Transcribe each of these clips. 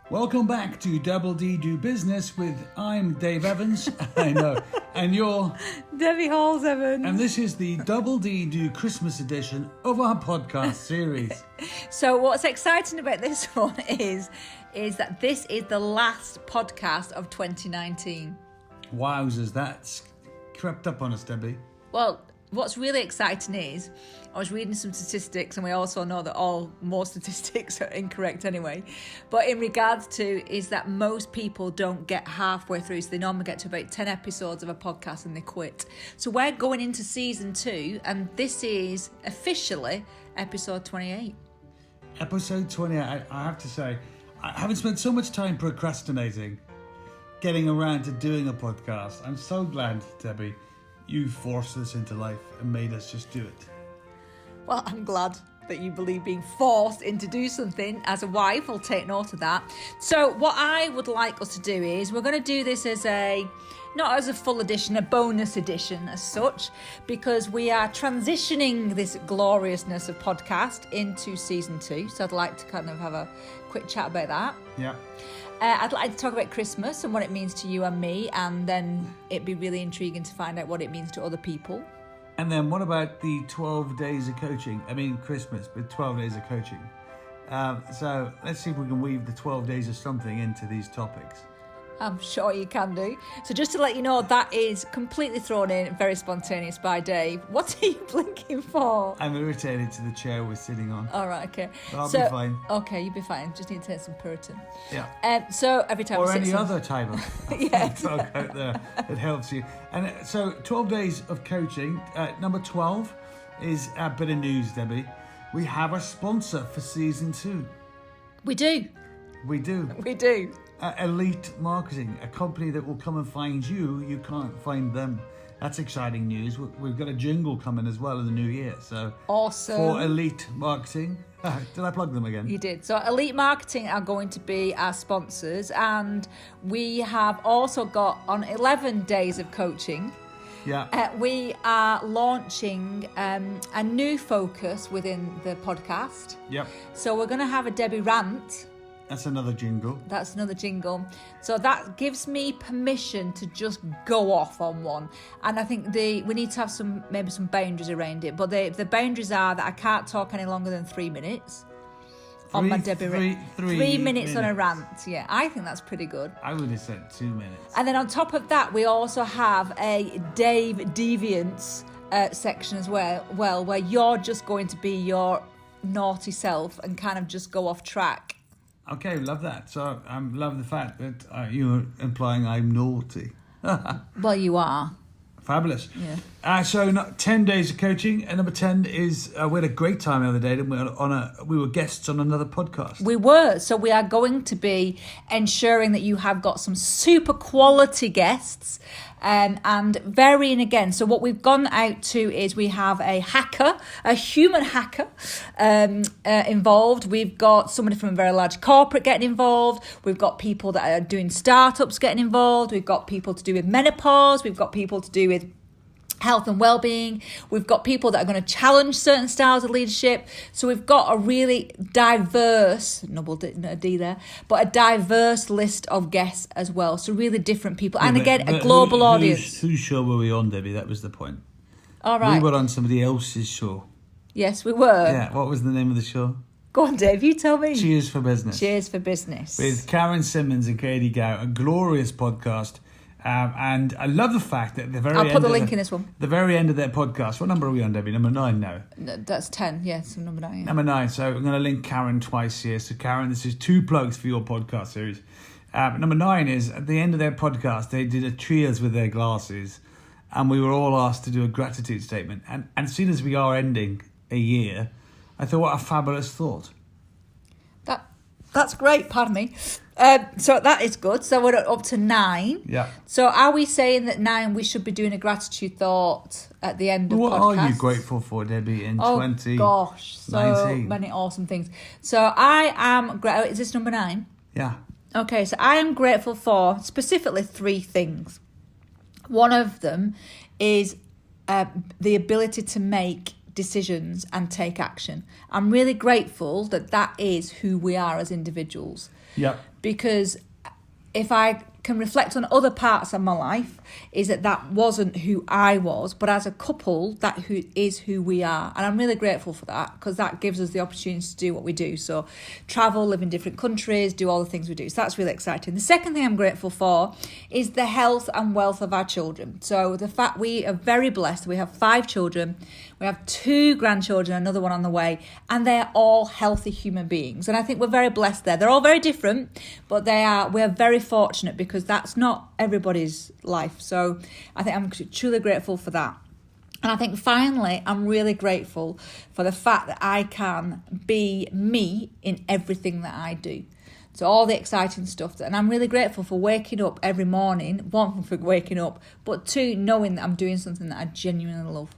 Welcome back to Double D Do Business with I'm Dave Evans, I know, and you're Debbie Halls Evans. And this is the Double D Do Christmas edition of our podcast series. So what's exciting about this one is that this is the last podcast of 2019. Wowzers, that's crept up on us, Debbie. Well, what's really exciting is I was reading some statistics, and we also know that more statistics are incorrect anyway. But in regards to is that most people don't get halfway through, so they normally get to about 10 episodes of a podcast and they quit. So we're going into season 2, and this is officially episode 28. Episode 28, I have to say, I haven't spent so much time procrastinating, getting around to doing a podcast. I'm so glad, Debbie, you forced us into life and made us just do it. Well, I'm glad that you believe being forced into do something. As a wife, I'll take note of that. So what I would like us to do is we're going to do this as not as a full edition, a bonus edition as such, because we are transitioning this gloriousness of podcast into season 2. So I'd like to kind of have a quick chat about that. Yeah. I'd like to talk about Christmas and what it means to you and me, and then it'd be really intriguing to find out what it means to other people. And then what about the 12 days of coaching? I mean, Christmas, but 12 days of coaching. So let's see if we can weave the 12 days of something into these topics. I'm sure you can do. So just to let you know, that is completely thrown in, very spontaneous by Dave. What are you blinking for? I'm irritated to the chair we're sitting on. All right, okay. But I'll be fine. Okay, you'll be fine. Just need to take some Puritan. Yeah. So every time or I sit any other type of talk out there that helps you. And so 12 days of coaching. Number 12 is a bit of news, Debbie. We have a sponsor for season 2. We do. We do. We do. Elite Marketing, a company that will come and find you. You can't find them. That's exciting news. We've got a jingle coming as well in the new year. So awesome. For Elite Marketing. Did I plug them again? You did. So Elite Marketing are going to be our sponsors, and we have also got on 11 days of coaching. Yeah. We are launching a new focus within the podcast. Yep. So we're going to have a Debbie rant. That's another jingle. That's another jingle. So that gives me permission to just go off on one. And I think we need to have maybe some boundaries around it. But the boundaries are that I can't talk any longer than 3 minutes on my Debbie rant. 3 minutes on a rant. Yeah, I think that's pretty good. I would have said 2 minutes. And then on top of that, we also have a Dave Deviance section as well, where you're just going to be your naughty self and kind of just go off track. Okay, love that. So I love the fact that you're implying I'm naughty. Well, you are. Fabulous. Yeah. So 10 days of coaching, and number 10 is we had a great time the other day. We were guests on another podcast. We were. So we are going to be ensuring that you have got some super quality guests and varying again. So what we've gone out to is we have a human hacker involved. We've got somebody from a very large corporate getting involved. We've got people that are doing startups getting involved. We've got people to do with menopause. We've got people to do with health and well-being. We've got people that are going to challenge certain styles of leadership. So we've got a really diverse, a D there, but a diverse list of guests as well. So really different people. And again, a global audience. Whose show were we on, Debbie? That was the point. All right. We were on somebody else's show. Yes, we were. Yeah, what was the name of the show? Go on, Dave, you tell me. Cheers for Business. Cheers for Business. With Karen Simmons and Katie Gow, a glorious podcast. And I love the fact that at the very end... I'll put the link in this one. The very end of their podcast. What number are we on, Debbie? Number 9 now? No, that's 10, yes, number 9. Yeah. Number 9. So I'm going to link Karen twice here. So Karen, this is 2 plugs for your podcast series. Number 9 is, at the end of their podcast, they did a cheers with their glasses. And we were all asked to do a gratitude statement. And as soon as we are ending a year, I thought, what a fabulous thought. That's great, pardon me. So that is good. So we're up to 9. Yeah. So are we saying that 9 we should be doing a gratitude thought at the end of what podcasts? What are you grateful for, Debbie, in 2019? Oh, gosh. So many awesome things. So I am grateful. Is this number 9? Yeah. Okay, so I am grateful for specifically 3 things. One of them is the ability to make decisions and take action. I'm really grateful that that is who we are as individuals. Yeah. Because if I can reflect on other parts of my life, is that wasn't who I was, but as a couple, that is who we are. And I'm really grateful for that, because that gives us the opportunity to do what we do. So travel, live in different countries, do all the things we do. So that's really exciting. The second thing I'm grateful for is the health and wealth of our children. So the fact we are very blessed. We have 5 children. We have 2 grandchildren, another one on the way, and they're all healthy human beings. And I think we're very blessed there. They're all very different, but we're very fortunate, because that's not everybody's life. So I think I'm truly grateful for that. And I think finally, I'm really grateful for the fact that I can be me in everything that I do. So all the exciting stuff. And I'm really grateful for waking up every morning, 1, for waking up, but 2, knowing that I'm doing something that I genuinely love.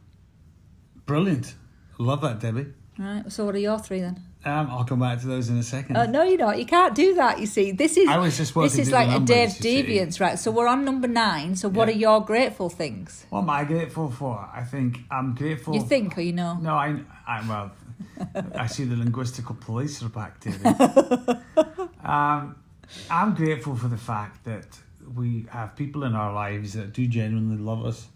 Brilliant. Love that, Debbie. All right, so what are your 3 then? I'll come back to those in a second. No, you're not. You can't do that, you see. I was just working This is like a Dave Deviance, right? So we're on number 9. So what are your grateful things? What am I grateful for? I think I'm grateful... You think, or you know? No, well, I see the linguistical police are back, David. I'm grateful for the fact that we have people in our lives that do genuinely love us.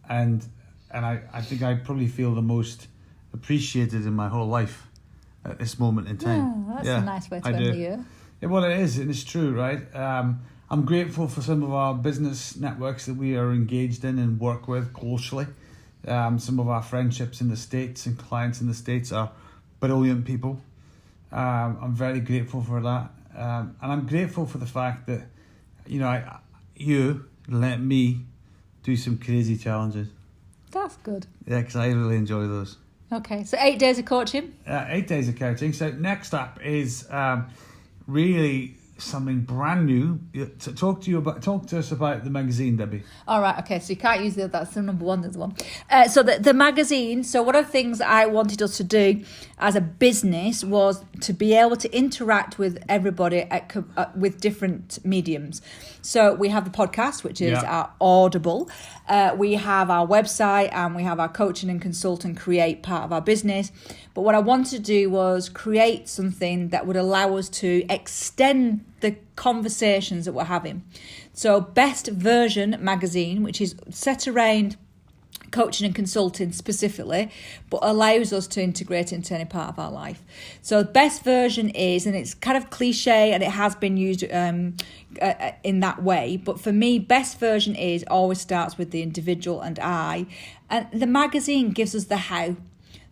And I think I probably feel the most appreciated in my whole life at this moment in time. Oh, that's a nice way to end the year. Yeah, well, it is, and it's true, right? I'm grateful for some of our business networks that we are engaged in and work with closely. Some of our friendships in the States and clients in the States are brilliant people. I'm very grateful for that. And I'm grateful for the fact that, you let me do some crazy challenges. That's good. Yeah, because I really enjoy those. Okay, so 8 days of coaching. 8 days of coaching. So next up is really something brand new. To talk to us about the magazine, Debbie. All right, okay, so you can't use that's the number 1, there's the one. So the magazine, so one of the things I wanted us to do as a business was to be able to interact with everybody with different mediums. So we have the podcast, which is our Audible. We have our website, and we have our coaching and consult and create part of our business. But what I wanted to do was create something that would allow us to extend the conversations that we're having. So Best Version magazine, which is set around coaching and consulting specifically, but allows us to integrate it into any part of our life. So Best Version is, and it's kind of cliche and it has been used in that way, but for me, Best Version always starts with the individual and I, and the magazine gives us the how.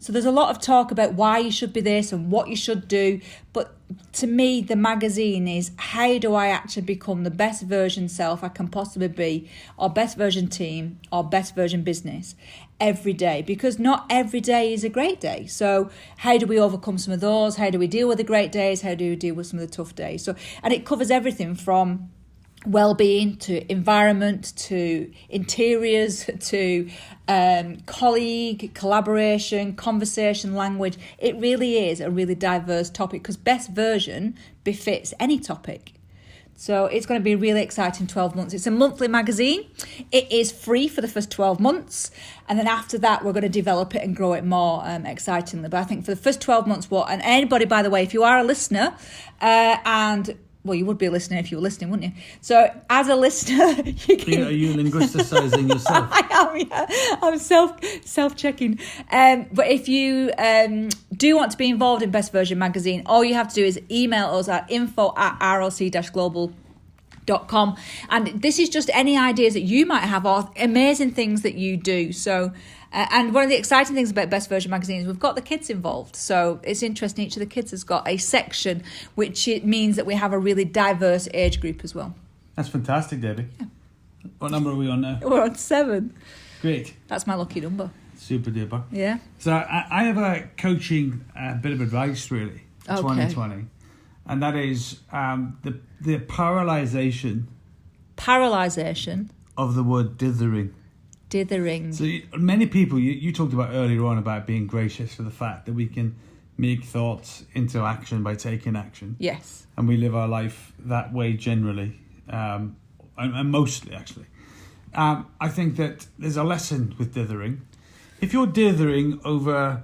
So there's a lot of talk about why you should be this and what you should do. But to me, the magazine is, how do I actually become the best version self I can possibly be, or best version team, or best version business every day? Because not every day is a great day. So how do we overcome some of those? How do we deal with the great days? How do we deal with some of the tough days? So, and it covers everything from well-being to environment to interiors to colleague collaboration, conversation, language. It really is a really diverse topic, because Best Version befits any topic. So it's going to be a really exciting 12 months. It's a monthly magazine. It is free for the first 12 months. And then after that, we're going to develop it and grow it more excitingly. But I think for the first 12 months, and anybody, by the way, if you are a listener well, you would be a listener if you were listening, wouldn't you? So, as a listener, you can... Are you linguisticizing yourself? I am, yeah. I'm self-checking. But if you do want to be involved in Best Version magazine, all you have to do is email us at info@roc-global.com. And this is just any ideas that you might have, or amazing things that you do. So... and one of the exciting things about Best Version magazine is we've got the kids involved. So it's interesting, each of the kids has got a section, which it means that we have a really diverse age group as well. That's fantastic, Debbie. Yeah. What number are we on now? We're on 7. Great. That's my lucky number. Super duper. Yeah. So I have a coaching bit of advice, really, for 2020. And that is the paralysation. Paralysation? Of the word dithering. Dithering. So many people, you talked about earlier on about being gracious for the fact that we can make thoughts into action by taking action. Yes. And we live our life that way generally, and mostly actually. I think that there's a lesson with dithering. if you're dithering over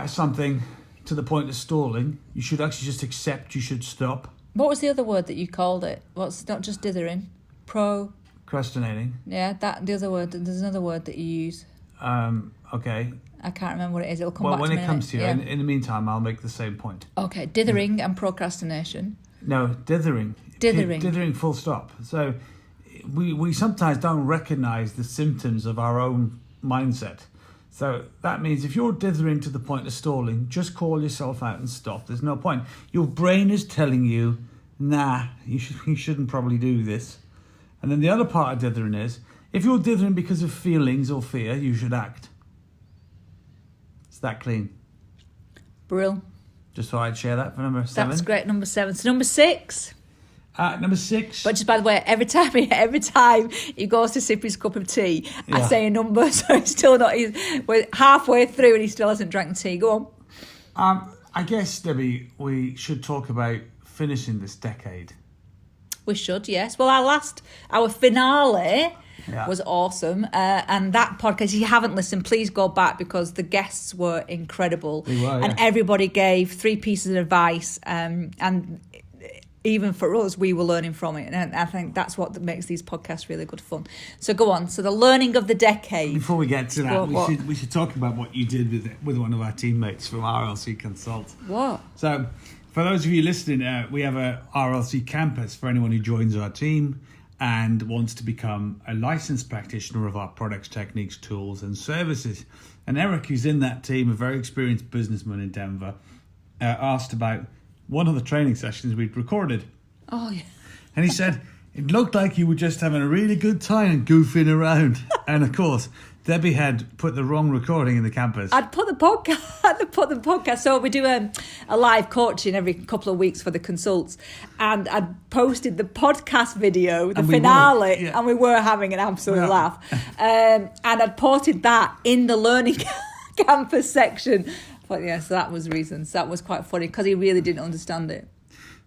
something to the point of stalling, you should actually just accept you should stop. What was the other word that you called it? What's not just dithering? Procrastinating. Yeah, the other word. There's another word that you use. Okay. I can't remember what it is. It'll come Well, back when to me. it comes to you, Yeah. in the meantime, I'll make the same point. Okay, dithering and procrastination. No, dithering. Dithering. Dithering, full stop. So we sometimes don't recognise the symptoms of our own mindset. So that means if you're dithering to the point of stalling, just call yourself out and stop. There's no point. Your brain is telling you, nah, you shouldn't probably do this. And then the other part of dithering is, if you're dithering because of feelings or fear, you should act. It's that clean. Brill. Just thought I'd share that for number 7. That's great. Number 7. So number 6. Number 6. But just by the way, every time he goes to sip his cup of tea, I Yeah. say a number, so he's still not. We're halfway through and he still hasn't drank tea. Go on. I guess, Debbie, we should talk about finishing this decade. We should, yes. Well, our finale Yeah. was awesome. And that podcast, if you haven't listened, please go back because the guests were incredible. They were, And yeah. everybody gave 3 pieces of advice. And even for us, we were learning from it. And I think that's what makes these podcasts really good fun. So go on. So the learning of the decade. Before we get to that, What? we should talk about what you did with one of our teammates from RLC Consult. What? So, for those of you listening, we have a RLC campus for anyone who joins our team and wants to become a licensed practitioner of our products, techniques, tools and services. And Eric, who's in that team, a very experienced businessman in Denver, asked about one of the training sessions we'd recorded. Oh, yeah. And he said, it looked like you were just having a really good time goofing around. And of course, Debbie had put the wrong recording in the campus. I'd put the podcast. So we do a live coaching every couple of weeks for the consults, and I'd posted the podcast video, the And we finale, were, yeah. and we were having an absolute Yeah. laugh. And I'd posted that in the learning campus section. But yes, that was reasons. That was quite funny because he really didn't understand it.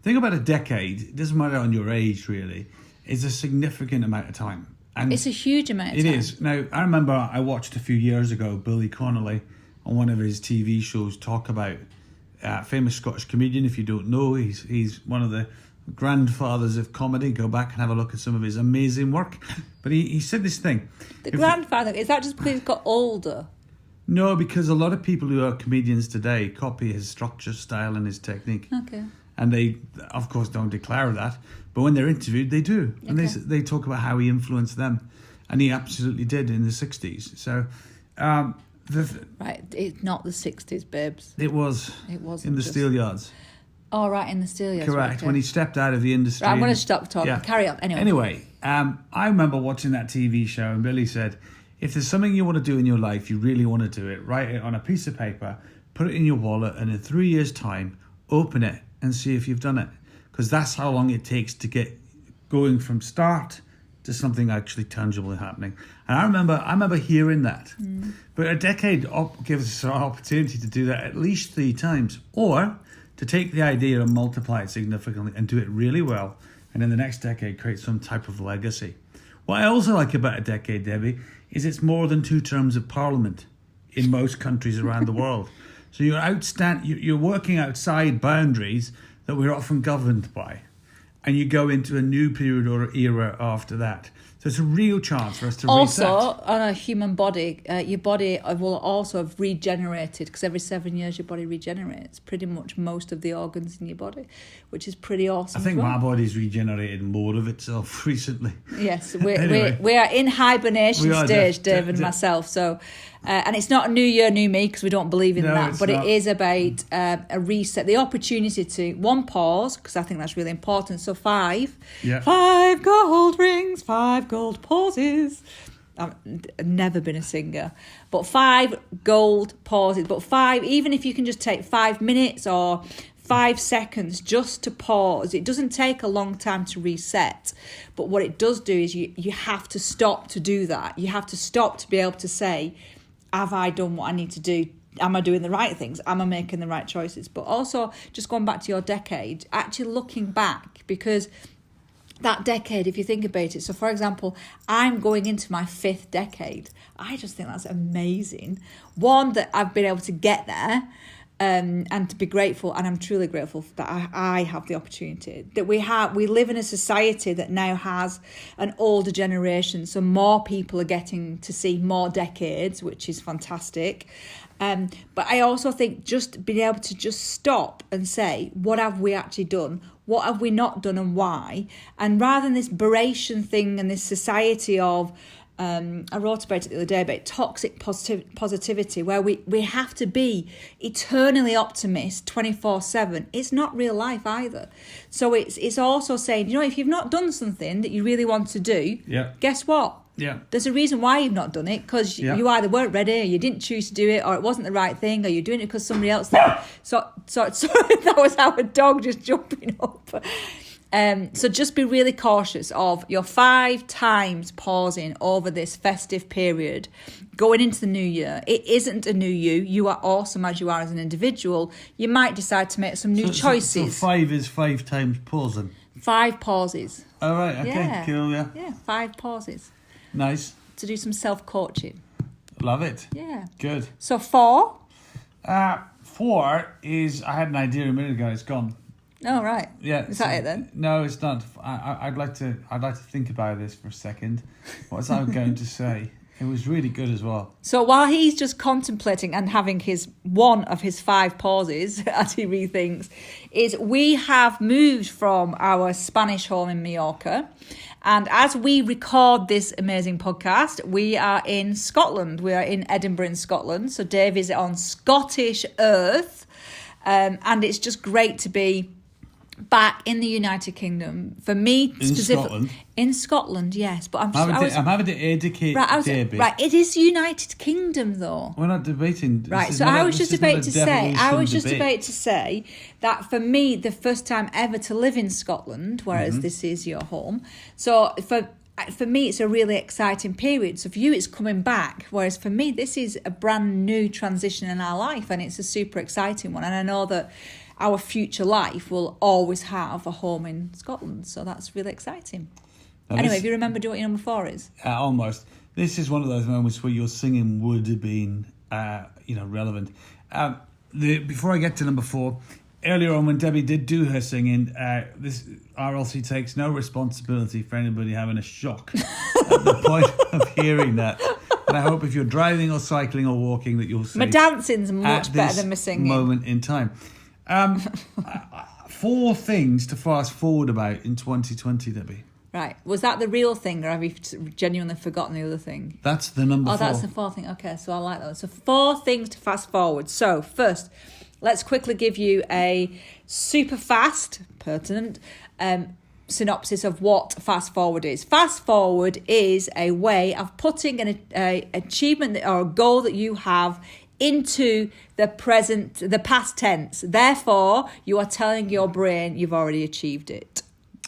Think about a decade. It doesn't matter on your age, really. It's a significant amount of time. And It's a huge amount of it time. is. Now, I remember I watched a few years ago Billy Connolly on one of his TV shows talk about famous Scottish comedian. If you don't know, he's one of the grandfathers of comedy. Go back and have a look at some of his amazing work. But he said this thing. The grandfather, is that just because he's got older? No, because a lot of people who are comedians today copy his structure, style and his technique. Okay. And they, of course, don't declare that. But when they're interviewed, they do. And Okay. they talk about how he influenced them. And he absolutely did in the 60s. So Right, it's not the 60s, babes. it was It wasn't in the just- steelyards. Oh, right, in the steelyards. Correct. Okay. When he stepped out of the industry. Right, I'm going to and- stop talking. Yeah. Carry on. Anyway, I remember watching that TV show and Billy said, if there's something you want to do in your life, you really want to do it, write it on a piece of paper, put it in your wallet, and in 3 years' time, open it and see if you've done it. Because that's how long it takes to get going from start to something actually tangible happening. And I remember hearing that. But a decade gives us an opportunity to do that at least 3 times, or to take the idea and multiply it significantly and do it really well, and in the next decade create some type of legacy. What I also like about a decade, Debbie, is it's more than 2 terms of parliament in most countries around the world. So you're working outside boundaries that we're often governed by, and you go into a new period or era after that. So it's a real chance for us to reset. Also, on a human body, your body will also have regenerated because every 7 years your body regenerates pretty much most of the organs in your body, which is pretty awesome. I think as well. my body's regenerated more of itself recently. Yes, Anyway. we are in hibernation We are, stage, Dave and myself. So, and it's not a new year, new me because we don't believe in No, that. it's But not. it is about a reset, the opportunity to pause because I think that's really important. So 5 gold rings, 5 gold pauses. I've never been a singer, but 5 gold pauses. But 5, even if you can just take 5 minutes or 5 seconds just to pause. It doesn't take a long time to reset, but what it does do is you have to stop to do that. You have to stop to be able to say, have I done what I need to do? Am I doing the right things? Am I making the right choices? But also, just going back to your decade, actually looking back, because that decade, if you think about it. So, for example, I'm going into my 5th decade. I just think that's amazing. One, that I've been able to get there, and to be grateful, and I'm truly grateful that I have the opportunity. That we live in a society that now has an older generation, so more people are getting to see more decades, which is fantastic. But I also think just being able to just stop and say, what have we actually done? What have we not done and why? And rather than this beration thing and this society of, I wrote about it the other day, about toxic positivity, where we have to be eternally optimist 24/7. It's not real life either. So it's also saying, if you've not done something that you really want to do, guess what? Yeah. There's a reason why you've not done it, because you either weren't ready, or you didn't choose to do it, or it wasn't the right thing, or you're doing it because somebody else did. So that was our dog just jumping up. So just be really cautious of your 5 times pausing over this festive period, going into the new year. It isn't a new you. You are awesome as you are as an individual. You might decide to make some new choices. So 5 is 5 times pausing. 5 pauses. All right. Okay. Cool. Yeah. Yeah. 5 pauses. Nice. To do some self-coaching. Love it. Yeah. Good. So 4? 4 is, I had an idea a minute ago. It's gone. Oh, right. Yeah. Is that it then? No, it's not. I'd like to think about this for a second. What was I going to say? It was really good as well. So while he's just contemplating and having one of his 5 pauses as he rethinks, is we have moved from our Spanish home in Mallorca. And as we record this amazing podcast, we are in Scotland. We are in Edinburgh in Scotland. So Dave is on Scottish earth. And it's just great to be back in the United Kingdom. For me, specifically in Scotland, yes. But I'm having to educate Debbie. Right, it is United Kingdom though. We're not debating. Right, so I was just about to say that for me, the first time ever to live in Scotland, whereas this is your home. So for me, it's a really exciting period. So for you, it's coming back. Whereas for me, this is a brand new transition in our life, and it's a super exciting one. And I know that our future life will always have a home in Scotland. So that's really exciting. Anyway, if you remember what your number 4 is. Almost. This is one of those moments where your singing would have been, relevant. Before I get to number 4, earlier on when Debbie did do her singing, this RLC takes no responsibility for anybody having a shock at the point of hearing that. And I hope if you're driving or cycling or walking that you'll see. My dancing's much better than my singing. Moment in time. 4 things to fast forward about in 2020, Debbie. Right. Was that the real thing, or have you genuinely forgotten the other thing? That's the number 4. Oh, that's the 4th thing. Okay, so I like that. So 4 things to fast forward. So first, let's quickly give you a super fast, pertinent synopsis of what fast forward is. Fast forward is a way of putting an achievement or a goal that you have into the past tense. Therefore, you are telling your brain you've already achieved it.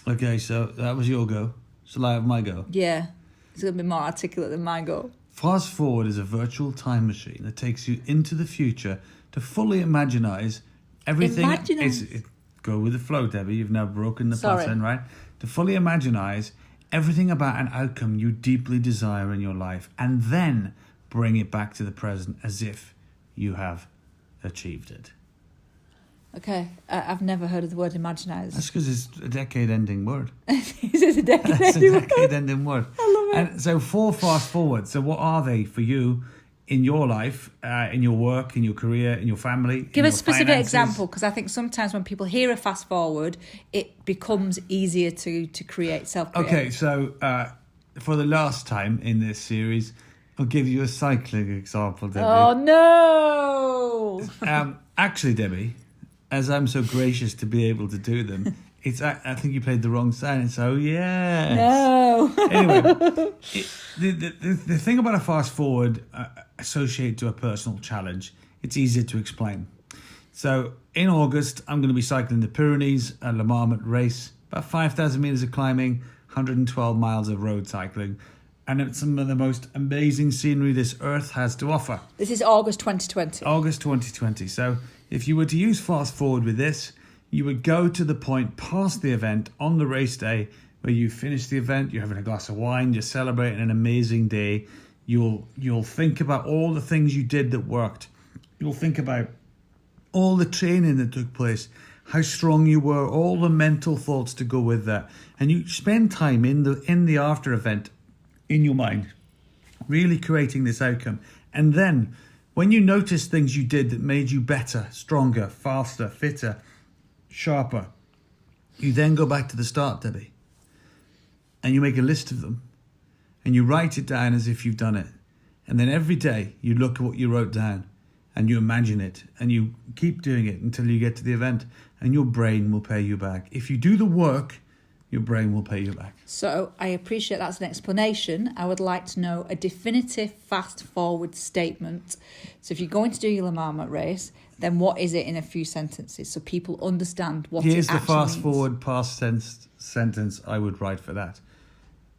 Okay, so that was your go. Shall I have my go? Yeah, it's going to be more articulate than my go. Fast forward is a virtual time machine that takes you into the future to fully imaginize everything. Go with the flow, Debbie. You've now broken the pattern, right? To fully imaginize everything about an outcome you deeply desire in your life, and then bring it back to the present as if you have achieved it. Okay, I've never heard of the word imaginize. That's because it's a decade-ending word. Is it a decade-ending word? It's a decade-ending word. I love it. And so 4 fast forward. So what are they for you in your life, in your work, in your career, in your family? Give a specific example, because I think sometimes when people hear a fast forward, it becomes easier to create self-create. Okay, so for the last time in this series, I'll give you a cycling example, Debbie. Oh, no! Actually, Debbie, as I'm so gracious to be able to do them, I think you played the wrong sound. So, yeah. No. Anyway, the thing about a fast forward associated to a personal challenge, it's easier to explain. So, in August, I'm going to be cycling the Pyrenees, a Le Marmont race, about 5,000 metres of climbing, 112 miles of road cycling. And it's some of the most amazing scenery this earth has to offer. This is August 2020. August 2020. So if you were to use fast forward with this, you would go to the point past the event on the race day where you finish the event, you're having a glass of wine, you're celebrating an amazing day. You'll think about all the things you did that worked. You'll think about all the training that took place, how strong you were, all the mental thoughts to go with that. And you spend time in the after event in your mind, really creating this outcome. And then when you notice things you did that made you better, stronger, faster, fitter, sharper, you then go back to the start, Debbie, and you make a list of them and you write it down as if you've done it. And then every day you look at what you wrote down and you imagine it and you keep doing it until you get to the event, and your brain will pay you back. If you do the work, your brain will pay you back. So I appreciate that's an explanation. I would like to know a definitive fast forward statement. So if you're going to do your La Marmot race, then what is it in a few sentences so people understand what Here's it actually the fast means. forward past tense sentence I would write for that.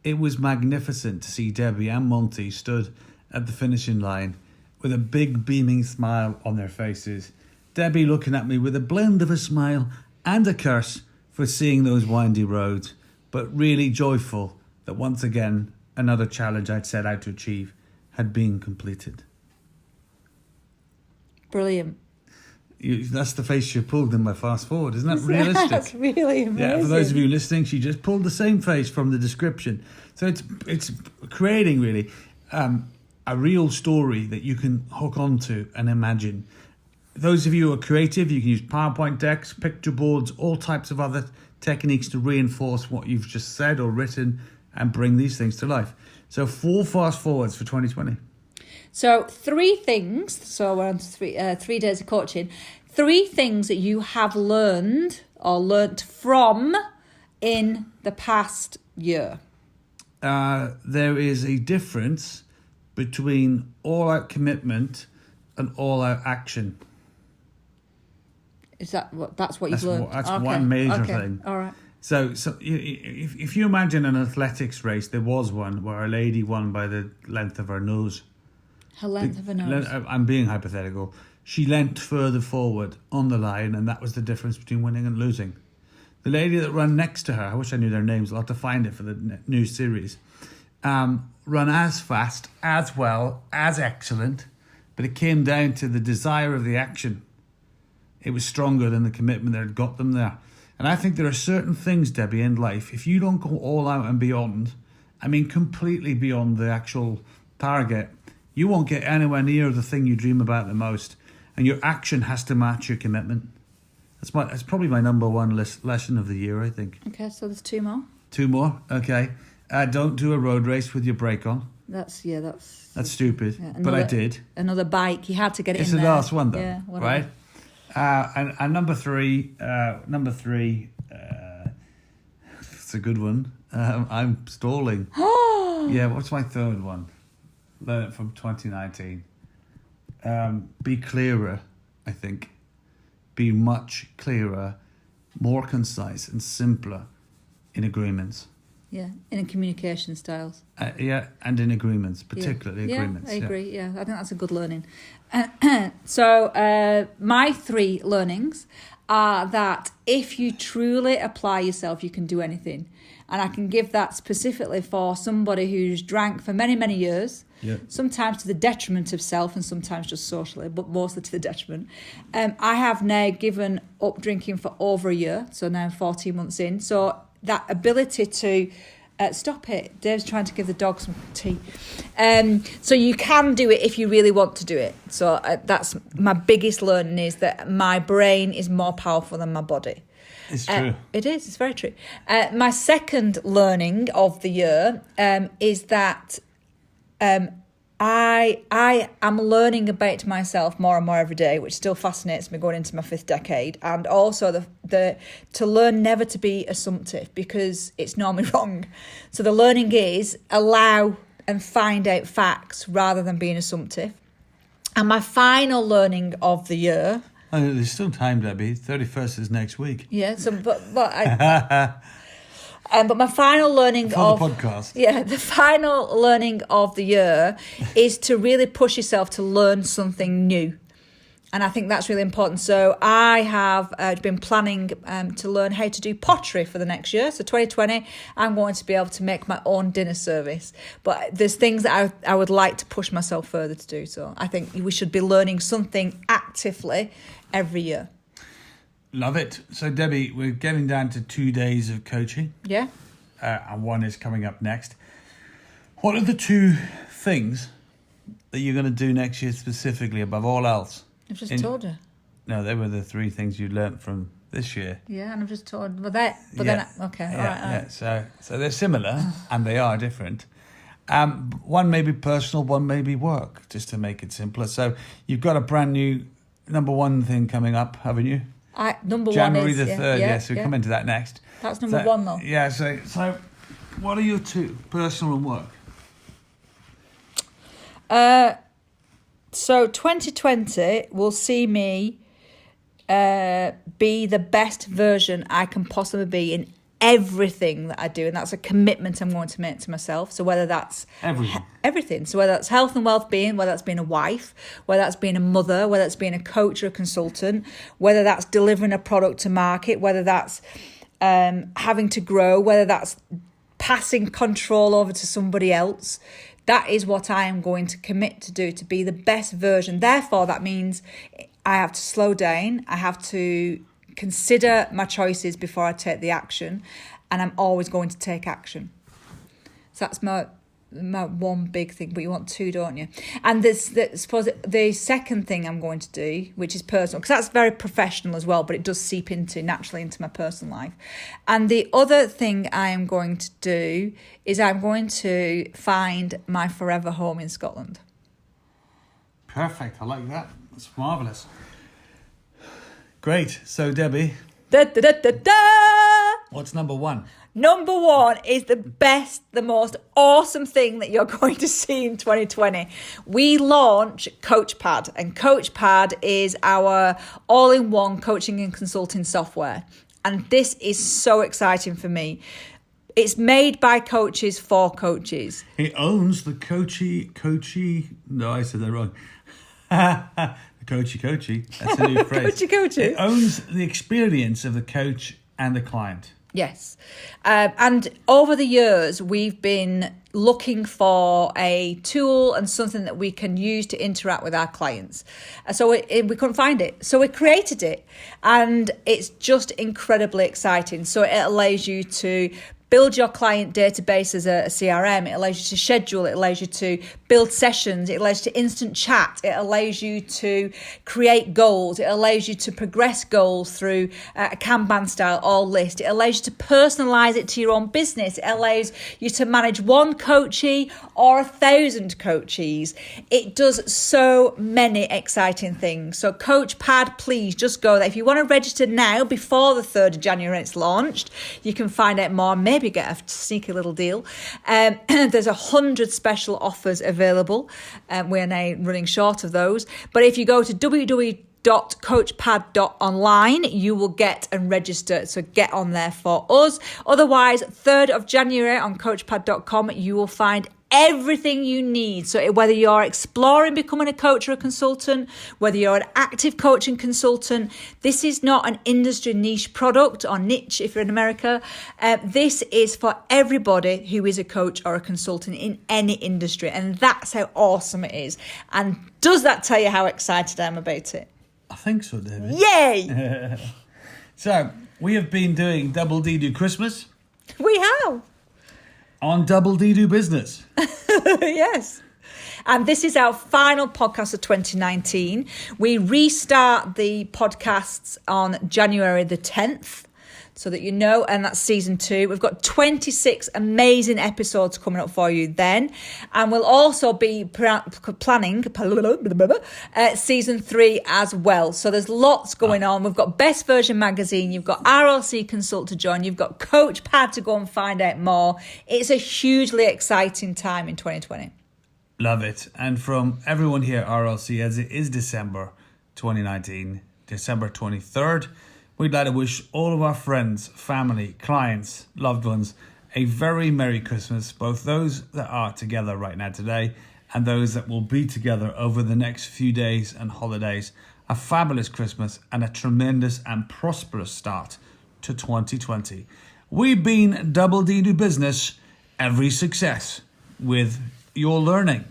It was magnificent to see Debbie and Monty stood at the finishing line with a big beaming smile on their faces. Debbie looking at me with a blend of a smile and a curse for seeing those windy roads, but really joyful that once again another challenge I'd set out to achieve had been completed. Brilliant. That's the face she pulled in my fast forward. Isn't that realistic? That's really amazing. Yeah, for those of you listening, she just pulled the same face from the description. So it's creating really a real story that you can hook onto and imagine. Those of you who are creative, you can use PowerPoint decks, picture boards, all types of other techniques to reinforce what you've just said or written and bring these things to life. So 4 fast forwards for 2020. So 3 things, so we're on to 3 days of coaching, 3 things that you have learned or learnt from in the past year. There is a difference between all-out commitment and all-out action. Is that that's what you've learned? That's one major thing. All right. So if you imagine an athletics race, there was one where a lady won by the length of her nose. Her length of her nose. I'm being hypothetical. She leant further forward on the line, and that was the difference between winning and losing. The lady that ran next to her, I wish I knew their names, I'll have to find it for the new series, run as fast, as well, as excellent, but it came down to the desire of the action. It was stronger than the commitment that had got them there. And I think there are certain things, Debbie, in life, if you don't go all out and beyond, I mean completely beyond the actual target, you won't get anywhere near the thing you dream about the most. And your action has to match your commitment. That's probably my number one lesson of the year, I think. Okay, so there's 2 more. 2 more, okay. Don't do a road race with your brake on. That's stupid, yeah, but I did. Another bike, you had to get it It's in the there. last one, though, yeah, right? And number three, it's a good one. I'm stalling. Yeah, what's my third one? Learn it from 2019. Be clearer, I think. Be much clearer, more concise and simpler in agreements. Yeah, in communication styles. And in agreements, particularly agreements. I agree. Yeah, I think that's a good learning. So my 3 learnings are that if you truly apply yourself, you can do anything. And I can give that specifically for somebody who's drank for many, many years, sometimes to the detriment of self and sometimes just socially, but mostly to the detriment. I have now given up drinking for over a year, so now 14 months in. So that ability to stop it. Dave's trying to give the dog some tea. So you can do it if you really want to do it. So that's my biggest learning, is that my brain is more powerful than my body. It's true. It is. It's very true. My second learning of the year is that I am learning about myself more and more every day, which still fascinates me going into my 5th decade. And also the to learn never to be assumptive, because it's normally wrong. So the learning is allow and find out facts rather than being assumptive. And my final learning of the year. Oh, there's still time, Debbie. 31st is next week. Yeah. So, but my final learning for the podcast. Yeah, the final learning of the year is to really push yourself to learn something new. And I think that's really important. So I have been planning to learn how to do pottery for the next year. So 2020, I'm going to be able to make my own dinner service. But there's things that I would like to push myself further to do. So I think we should be learning something actively every year. Love it. So Debbie, we're getting down to 2 days of coaching. Yeah. And one is coming up next. What are the 2 things that you're going to do next year specifically above all else? I've just told you. No, they were the 3 things you learnt from this year. Yeah, and I've just told. But then, okay, all right. So they're similar and they are different. One may be personal, one may be work, just to make it simpler. So you've got a brand new number 1 thing coming up, haven't you? Number January 1 is... the 3rd, yes, we'll come into that next. That's number 1, though. Yeah, so what are your 2, personal and work? So 2020 will see me be the best version I can possibly be in everything that I do, and that's a commitment I'm going to make to myself. So whether that's everything, so whether that's health and well-being, whether that's being a wife, whether that's being a mother, whether that's being a coach or a consultant, whether that's delivering a product to market, whether that's having to grow, whether that's passing control over to somebody else. That is what I am going to commit to do, to be the best version. Therefore, that means I have to slow down. I have to consider my choices before I take the action. And I'm always going to take action. So that's my one big thing. But you want 2, don't you? And the second thing I'm going to do, which is personal, because that's very professional as well, but it does seep naturally into my personal life. And the other thing I am going to do is I'm going to find my forever home in Scotland. Perfect. I like that. That's marvellous. Great. So, Debbie, what's number 1? Number 1 is the best, the most awesome thing that you're going to see in 2020. We launch CoachPad, and CoachPad is our all-in-one coaching and consulting software. And this is so exciting for me. It's made by coaches for coaches. It owns the coachy. No, I said that wrong. The coachy. That's a new phrase. Coachy. It owns the experience of the coach and the client. Yes. And over the years, we've been looking for a tool and something that we can use to interact with our clients. So we couldn't find it. So we created it. And it's just incredibly exciting. So it allows you to build your client database as a CRM. It allows you to schedule. It allows you to build sessions. It allows you to instant chat. It allows you to create goals. It allows you to progress goals through a Kanban style or list. It allows you to personalize it to your own business. It allows you to manage 1 coachee or 1,000 coachees. It does so many exciting things. So CoachPad, please just go there. If you want to register now before the 3rd of January when it's launched, you can find out more. Maybe get a sneaky little deal. There's 100 special offers available. We're now running short of those. But if you go to www.coachpad.online, you will get and register. So get on there for us. Otherwise, 3rd of January on coachpad.com, you will find everything you need. So whether you're exploring becoming a coach or a consultant, whether you're an active coaching consultant, this is not an industry niche product or niche if you're in America. This is for everybody who is a coach or a consultant in any industry. And that's how awesome it is. And does that tell you how excited I am about it? I think so, David. Yay! So, we have been doing Double D Do Christmas. We have. On Double D Do Business. Yes. And this is our final podcast of 2019. We restart the podcasts on January the 10th. So that you know, and that's season 2. We've got 26 amazing episodes coming up for you then. And we'll also be planning season 3 as well. So there's lots going on. We've got Best Version Magazine. You've got RLC Consult to join. You've got CoachPad to go and find out more. It's a hugely exciting time in 2020. Love it. And from everyone here at RLC, as it is December 2019, December 23rd, we'd like to wish all of our friends, family, clients, loved ones a very Merry Christmas, both those that are together right now today and those that will be together over the next few days and holidays. a fabulous Christmas, and a tremendous and prosperous start to 2020. We've been Double D Do Business, every success with your learning.